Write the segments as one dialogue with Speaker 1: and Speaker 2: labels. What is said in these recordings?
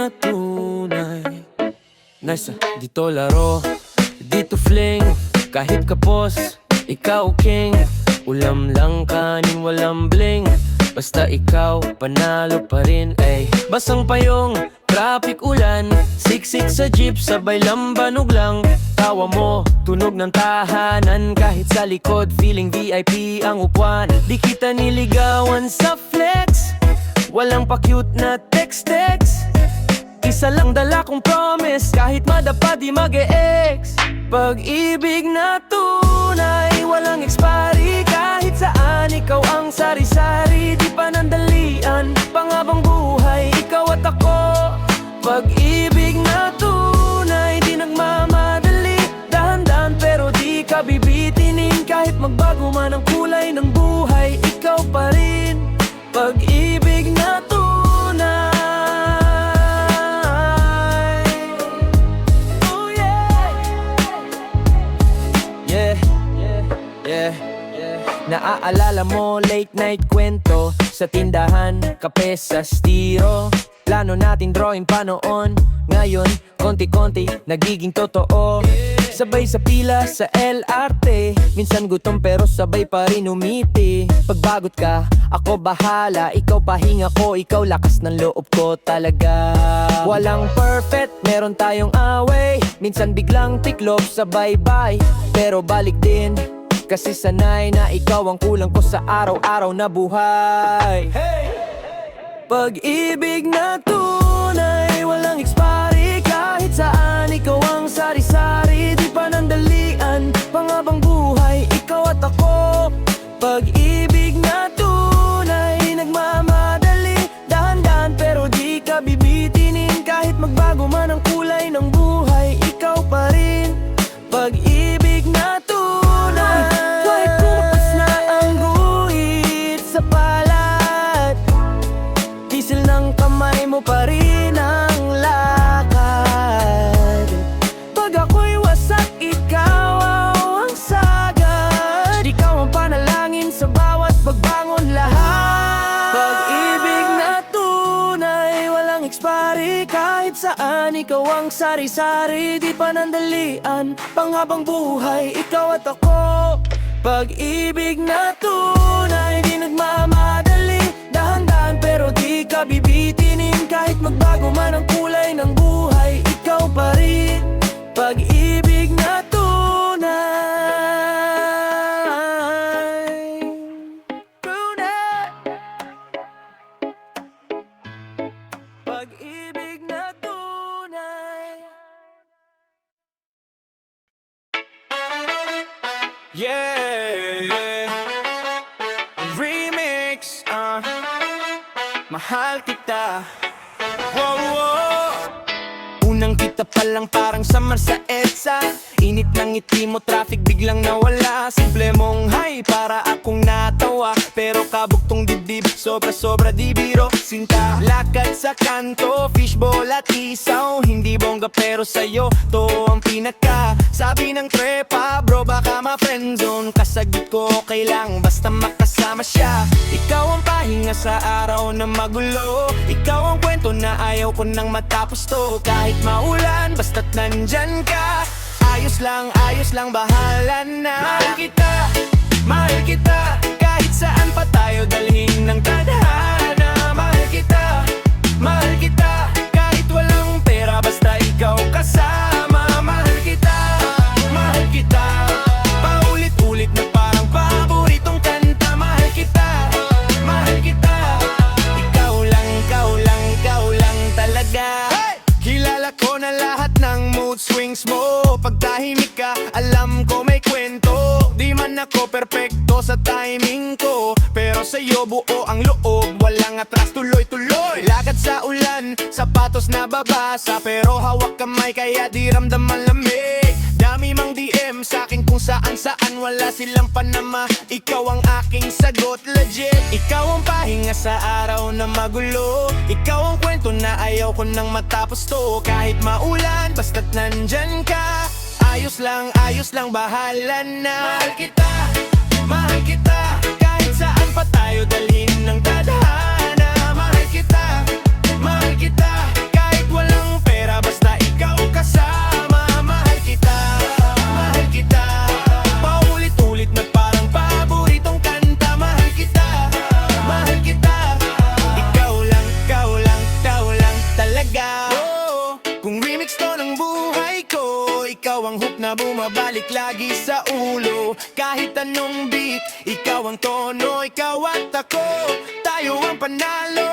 Speaker 1: na tunay. Nice, dito laro, dito fling. Kahit kapos, ikaw king. Ulam lang kanin, walang bling. Basta ikaw, panalo pa rin ay basang payong, traffic ulan. Siksik sa jeep, sabay lambanog lang. Tawa mo, tunog ng tahanan. Kahit sa likod, feeling VIP ang upuan. Di kita niligawan sa flex, walang pa-cute na text-text. Isa lang dala kong promise, kahit madapa di mag-e-ex. Pag-ibig na tunay, walang expiry. Kahit saan, ikaw ang sari-sari. Di panandalian, pangabang buhay, ikaw at ako. Pag-ibig na tunay, di nagmamadali. Dahan-dahan pero di ka bibitinin. Kahit magbago man ang kulay ng buhay, ikaw pa rin. Pag-ibig na tunay. Naaalala mo, late night kwento sa tindahan, kape sa stiro. Plano natin drawing pa noon. Ngayon, konti-konti, nagiging totoo. Sabay sa pila sa LRT. Minsan gutom pero sabay pa rin umiti. Pagbagot ka, ako bahala. Ikaw pahinga ko, ikaw lakas ng loob ko talaga. Walang perfect, meron tayong away. Minsan biglang tiklop sa bye-bye. Pero balik din, kasi sanay na ikaw ang kulang ko sa araw-araw na buhay. Pag-ibig na tunay, walang expiry. Kahit saan, ikaw ang sari-sari. Di panandalian, pangabang buhay, ikaw at ako. Pag-ibig na tunay, nagmamadali. Dahan-dahan pero di ka bibitinin. Kahit magbago man ang kulay ng buhay, ikaw pa rin. Pag-ibig na tunay, kahit kumapas na ang guhit sa palad, tisil ng kamay mo pa rin ang lakad. Pag ako'y wasak, ikaw ang sagad. Ikaw ang panalangin sa bawat pagbangon lahat. Pag-ibig na tunay, walang expiry. Kahit saan, ikaw ang sari-sari. Di panandalian, panghabang buhay, ikaw at ako. Pag-ibig na tunay, di nagmamadali. Dahan-dahan pero di ka bibitinin. Kahit magbago man ang kulay ng buhay, ikaw pa rin. Pag-ibig na tunay. Pag-ibig na tunay. Yeah, remix, mahal kita. Wow, wow. Unang kita pa lang parang summer sa EDSA. Init ng ngiti mo, traffic biglang nawala. Simple mong hi, para akong natawa. Pero kabuktong dibdib, sobra-sobra di biro. Sinta, lakad sa kanto, fishball at isaw. Hindi bongga pero sa'yo, to ang pinaka. Sabi ng trepa, bro baka ma-friendzone. Kasagit ko okay lang, basta makasama siya. Ikaw ang pahinga sa araw na magulo. Ikaw ang kwento na ayaw ko nang matapos to. Kahit maulan, basta't nandyan ka. Ayos lang, bahala na. Mahal kita, kahit saan pa tayo dalhin ng tadhana. Mahal kita, kahit walang pera, basta ikaw kasama. Mahal kita, paulit-ulit na parang paboritong kanta. Mahal kita, ikaw lang talaga. Kilala ko na lahat ng mood swings mo. Pag tahimik ka, alam ko may kwento. Di man ako perpekto sa timing ko, pero sa'yo buo ang loob, walang atras, tuloy-tuloy. Lakad sa ulan, sapatos na babasa, pero hawak kamay kaya di ramdam ang lamig. Dami mang DM sa'kin kung saan-saan, wala silang panama. Ikaw ang aking sagot, legit. Ikaw ang pahinga sa araw na magulo. Ikaw ang kwento na ayaw ko nang matapos to. Kahit maulan, basta't nandyan ka. Ayos lang, bahala na. Mahal kita, kahit saan pa tayo dalhin ng tadhana. Mahal kita, kahit bumabalik lagi sa ulo. Kahit anong beat, ikaw ang tono, ikaw at ako, tayo ang panalo.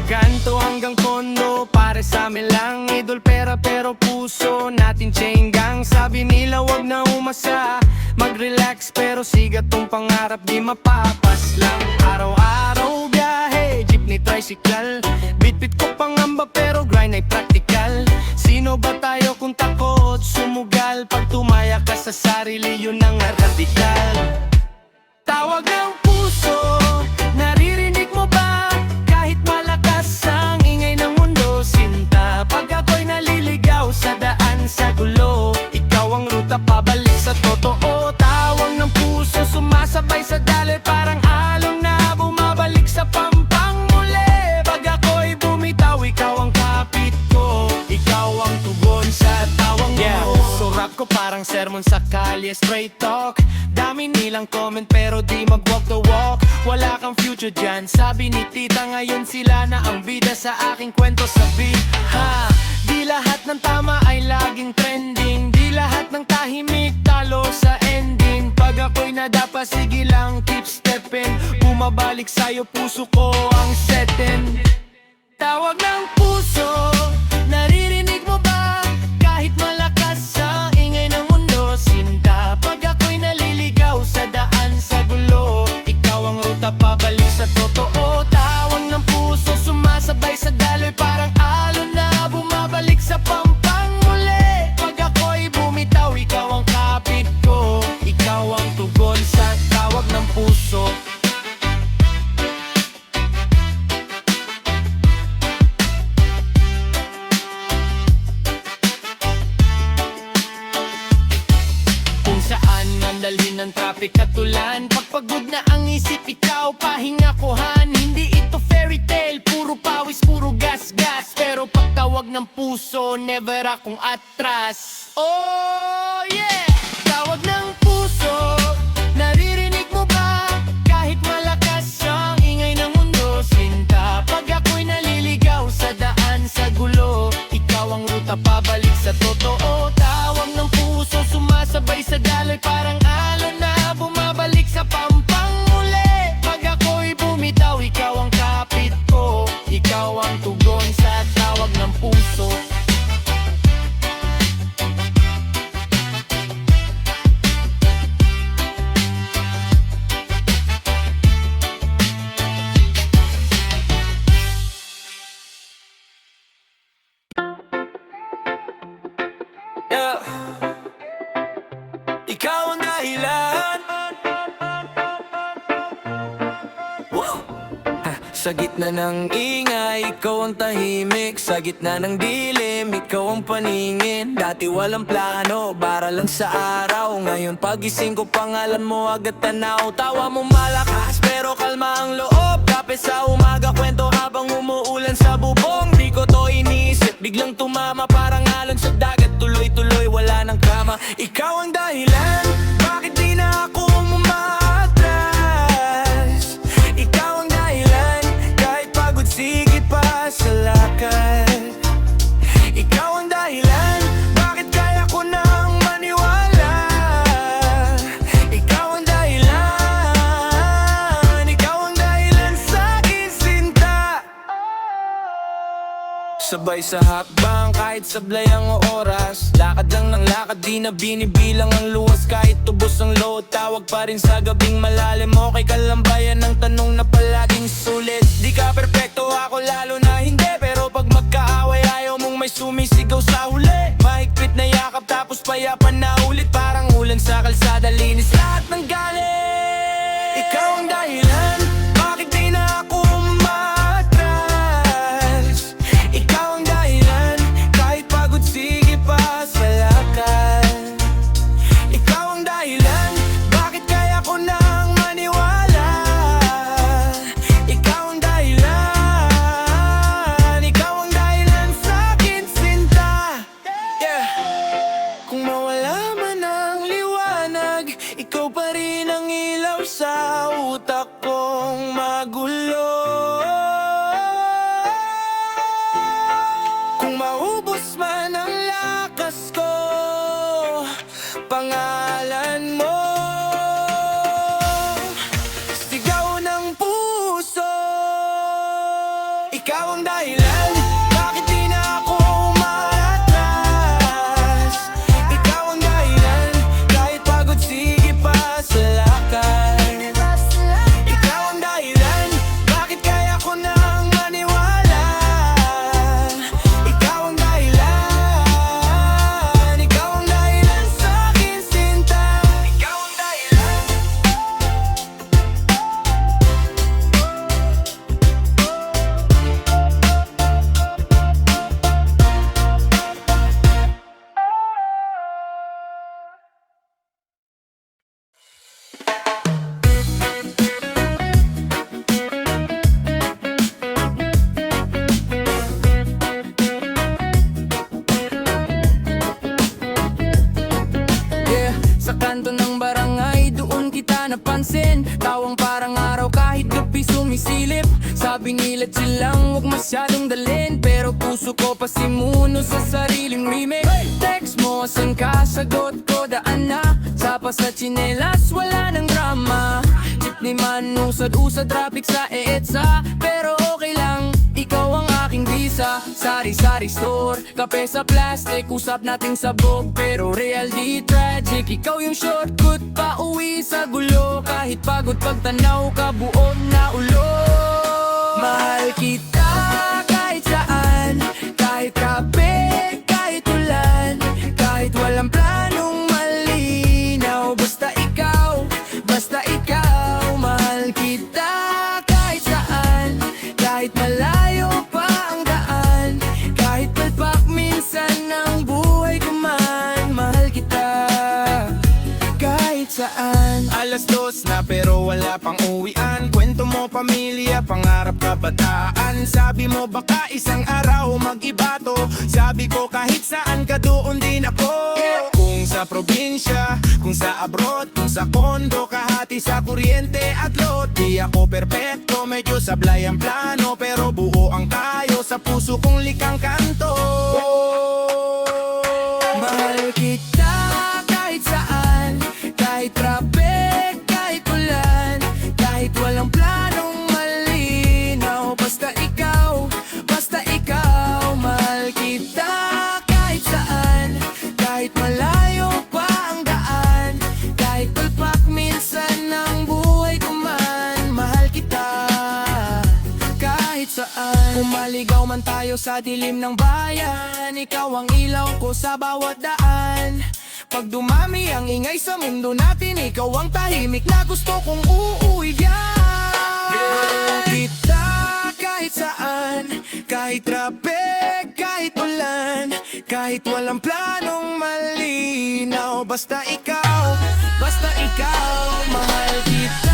Speaker 1: Kanto hanggang kondo, para sa amin lang idol pera pero puso natin chain gang. Sabi nila wag na umasa, mag-relax pero sigat tong pangarap di mapapas lang. Araw-araw biyahe, jeepney, tricycle, bit-bit ko pangamba pero grind ay practical. Sino ba tayo kung takot sumugal? Pag tumaya ka sa sarili yun ang radikal. Tawag ng puso, naririnig mo ba? Kahit malakas ang ingay ng mundo, sinta. Pag ako'y naliligaw sa daan sa gulo, ikaw ang ruta pabalik sa totoo. Tawag ng puso, sumasabay sa daloy, parang alon na bumabalik sa pampang muli. Pag ako'y bumitaw, ikaw ang kapit ko, ikaw ang tugon sa tawag mo. So rap ko parang sermon sa kalye, straight talk. Dami nilang comment pero di mag-walk the walk. Wala kang future dyan, sabi ni tita. Ngayon sila na ang bida sa aking kwento sa beat. Ha, di lahat ng tama ay laging trending. Di lahat ng tahimik talo sa ending. Pag ako'y nadapa, sige lang keep stepping. Bumabalik sa'yo, puso ko ang setin. Tawag ng puso, naririnig mo ba? Kahit malakas sa ingay ng mundo, sinta. Pag ako'y naliligaw sa daan sa gulo, ikaw ang ruta pabalik sa totoo. Tawag ng puso, sumasabay sa daloy, parang alon na bumabalik sa pampang muli. Pag ako'y bumitaw, ikaw ang kapit ko, ikaw ang tugon sa tawag ng puso. Dalhin ng traffic at ulan, pagpagod na ang isip, ikaw pahinga kuhan. Hindi ito fairy tale, puro pawis, puro gas-gas. Pero pagtawag ng puso, never akong atras. Oh yeah! Tawag ng puso, naririnig mo ba? Kahit malakas ang ingay ng mundo, sinta. Pag ako'y naliligaw sa daan sa gulo, ikaw ang ruta pabalik sa totoo. Tawag ng puso, sumasabay sa daloy, parang alon na bumabalik sa pampang muli. Pag ako'y bumitaw, ikaw ang kapit ko, ikaw ang tugon sa tawag ng puso. Yeah. Ikaw ang dahilan. Woo! Sa gitna ng ingay, ikaw ang tahimik. Sa gitna ng dilim, ikaw ang paningin. Dati walang plano, para lang sa araw. Ngayon pagising ko, pangalan mo agad tanaw. Tawa mo malakas, pero kalma ang loob. Kape sa umaga, kwento habang umuulan sa bubong. Di ko to iniisip, biglang tumama, parang alon sa dagat. Tuloy-tuloy, wala nang kama. Ikaw ang dahilan, bakit di na ako umatras? Ikaw ang dahilan, kahit pagod sigit pa sa lakad. Ikaw ang dahilan, bakit kaya ko nang maniwala? Ikaw ang dahilan, ikaw ang dahilan sa akin, sinta. sabay sa hakbang kahit sablay ang oras. Lakad lang ng lakad, di na binibilang ang luwas. Kahit tubos ang load, tawag pa rin sa gabing malalim. Okay ka lang ba yan ang tanong na palaging sulit. Di ka perpekto, ako lalo na hindi. Pero pag magkaaway, ayaw mong may sumisigaw sa huli. Mahigpit na yakap tapos payapan na ulit. Parang ulan sa kalsada, linis lahat ng galit. Ikaw ang dahilan, bakit di na ako umatras? Ikaw ang dahilan, kahit pagod sige pa sa lakad. Ikaw ang dahilan, bakit kaya ko nang maniwala? Ikaw ang dahilan, ikaw ang dahilan sa'kin sinta. Kung mawala man ang liwanag, ikaw pa rin ang ilaw sa utak kong magulo. Kung maubos man ang lakas ko, pangalan mo, sigaw ng puso. Ikaw ang dahilan, bakit di na ako umatras? Ikaw ang dahilan, kahit pagod sige pa sa lakad. Ikaw ang dahilan, bakit kaya ko nang maniwala? Ikaw ang dahilan, ikaw ang dahilan sa'kin sinta. Ikaw ang dahilan. Yeah, sa kanto ng barangay, doon kita napansin. Tawang parang araw kahit gabi sumisilip. Sabi nila chill lang, huwag masyadong dalhin. Pero puso ko pasimuno sa sariling remake. Text mo, asan ka? Sagot ko, daan na. Sapa sa tsinelas, wala nang drama. Jeepney man, usad-usad, traffic sa EDSA. Pero okay lang, ikaw ang aking visa. Sari-sari store, kape sa plastic. Usap nating sabog, pero real di tragic. Ikaw yung shortcut pa uwi sa gulo. Kahit pagod pagtanaw ka, buo na ulo. Mahal kita kahit saan, kahit kape, kahit ulan, kahit walang planong malinaw. Basta ikaw, mahal kita kahit saan, kahit malayo pa ang daan, kahit palpak minsan ng buhay ko man. Mahal kita kahit saan. Alas 2 na pero wala pang uwian. Kwento mo pamilya, pangarap kabataan. Sabi mo baka isang araw mag-iba to. Sabi ko kahit saan ka doon din ako. Kung sa probinsya, kung sa abroad, kung sa kondo, kahati sa kuryente at lot. Di ako perpekto, medyo sablay ang plano, pero buo ang tayo sa puso kong likang kanto. Mahal kita kahit saan, kahit traffic, kahit ulan, kahit walang planong malinaw. Basta ikaw, mahal kita kahit saan, kahit malayo pa ang daan, kahit palpak minsan ng buhay ko man. Mahal kita kahit saan. Kung maligaw man tayo sa dilim ng bayan, ikaw ang ilaw ko sa bawat daan. Pag dumami ang ingay sa mundo natin, ikaw ang tahimik na gusto kong uuwian. Kita kahit saan, kahit traffic, kahit ulan, kahit walang planong malinaw. Basta ikaw, mahal kita.